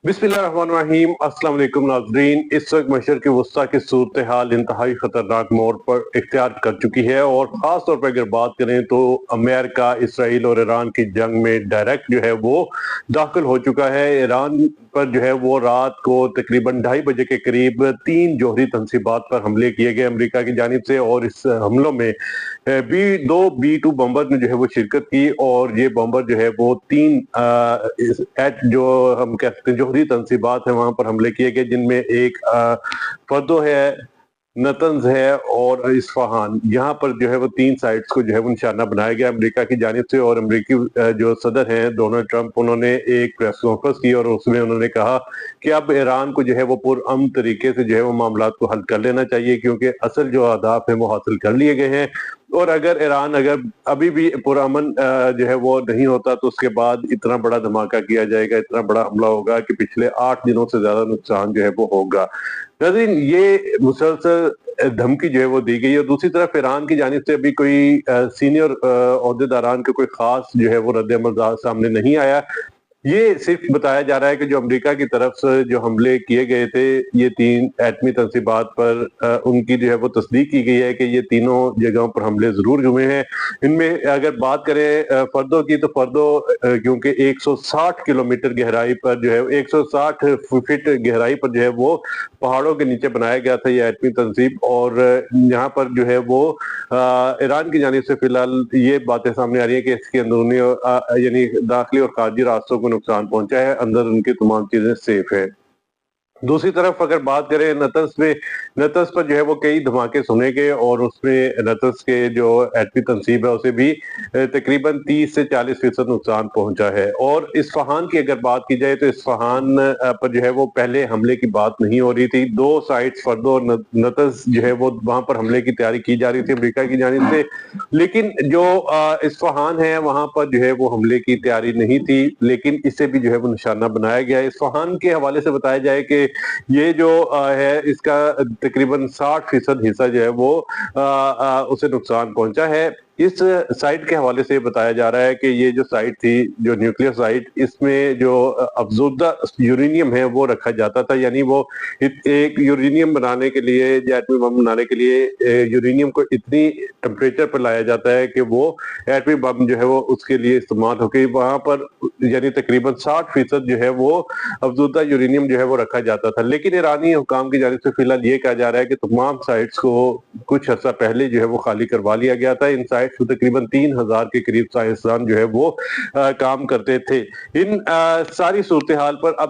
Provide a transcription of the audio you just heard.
बिस्मिल्लाहिर्रहमानिर्रहीम। अस्सलाम वालेकुम नाज़रीन। इस वक्त मशरिक़ वस्ता की सूरत हाल इंतहाई ख़तरनाक मोड़ पर इख्तियार कर चुकी है और ख़ास तौर पर अगर बात करें तो अमेरिका, इसराइल और ईरान की जंग में डायरेक्ट जो है वो दाखिल हो चुका है। ईरान पर जो है वो रात को तकरीबन 2:30 बजे के करीब 3 जौहरी तंसीबात पर हमले किए गए अमेरिका की जानिब से, और इस हमलों में दो B-2 बम्बर ने जो है वो शिरकत की, और ये बम्बर जो है वो 3 जो हम कह सकते हैं जौहरी तंसीबात है वहां पर हमले किए गए, जिनमें एक फर्दो है, नतंज है और इस्फहान। यहाँ पर जो है वो 3 साइट्स को जो है वो निशाना बनाया गया अमेरिका की जानिब से। और अमेरिकी जो सदर हैं डोनाल्ड ट्रंप, उन्होंने एक प्रेस कॉन्फ्रेंस की और उसमें उन्होंने कहा कि अब ईरान को जो है वो पुरअमन तरीके से जो है वो मामलात को हल कर लेना चाहिए, क्योंकि असल जो अहदाफ है वो हासिल कर लिए गए हैं। और अगर ईरान अभी भी पुरअमन जो है वो नहीं होता तो उसके बाद इतना बड़ा धमाका किया जाएगा, इतना बड़ा हमला होगा कि पिछले 8 दिनों से ज्यादा नुकसान जो है वो होगा। नाज़रीन, ये मुसलसल धमकी जो है वो दी गई है। और दूसरी तरफ ईरान की जानिब से अभी कोई सीनियर ओहदेदारान का कोई खास जो है वो रद्द-ए-अमल सामने नहीं आया। ये सिर्फ बताया जा रहा है कि जो अमेरिका की तरफ से जो हमले किए गए थे ये 3 एटमी तंसीबात पर, उनकी जो है वो तस्दीक की गई है कि ये तीनों जगहों पर हमले जरूर हुए हैं। इनमें अगर बात करें फर्दों की, तो फर्दो क्योंकि 160 किलोमीटर गहराई पर जो है 160 फीट गहराई पर जो है वो पहाड़ों के नीचे बनाया गया था ये एटमी तंसीब। और यहाँ पर जो है वो ईरान की जानिब से फिलहाल ये बातें सामने आ रही है कि इसके अंदरूनी यानी दाखिली और खारजी रास्तों को नुकसान पहुंचा है, अंदर उनकी तमाम चीजें सेफ है। दूसरी तरफ अगर बात करें नतंज पर जो है वो कई धमाके सुने गए, और उसमें नतंज के जो एटमी तंसीब है उसे भी तकरीबन 30 से 40% नुकसान पहुंचा है। और इस्फहान की अगर बात की जाए तो इस्फहान पर जो है वो पहले हमले की बात नहीं हो रही थी। 2 साइट्स फर्दो और नतंज जो है वो वहां पर हमले की तैयारी की जा रही थी अमेरिका की जानिब से, लेकिन जो इस्फहान है वहां पर जो है वो हमले की तैयारी नहीं थी, लेकिन इसे भी जो है वो निशाना बनाया गया है। इस्फहान के हवाले से बताया जाए कि ये जो है इसका तकरीबन 60% हिस्सा जो है वो उसे नुकसान पहुंचा है। इस साइट के हवाले से बताया जा रहा है कि ये जो साइट थी, जो न्यूक्लियर साइट, इसमें जो अफजूदा यूरेनियम है वो रखा जाता था। यानी वो एक यूरेनियम बनाने के लिए या एटमी बम बनाने के लिए यूरेनियम को इतनी टेम्परेचर पर लाया जाता है कि वो एटमी बम जो है वो उसके लिए इस्तेमाल हो गई। वहां पर यानी तकरीबन 60% जो है वो अफजूदा यूरेनियम जो है वो रखा जाता था। लेकिन ईरानी हुकाम की जानिब से फिलहाल ये कहा जा रहा है कि तमाम साइट्स को कुछ अर्सा पहले जो है वो खाली करवा लिया गया था। इन साइट्स में तकरीबन 3000 के करीब साइंसदान जो है वो काम करते थे। इन सारी सूरत हाल पर अब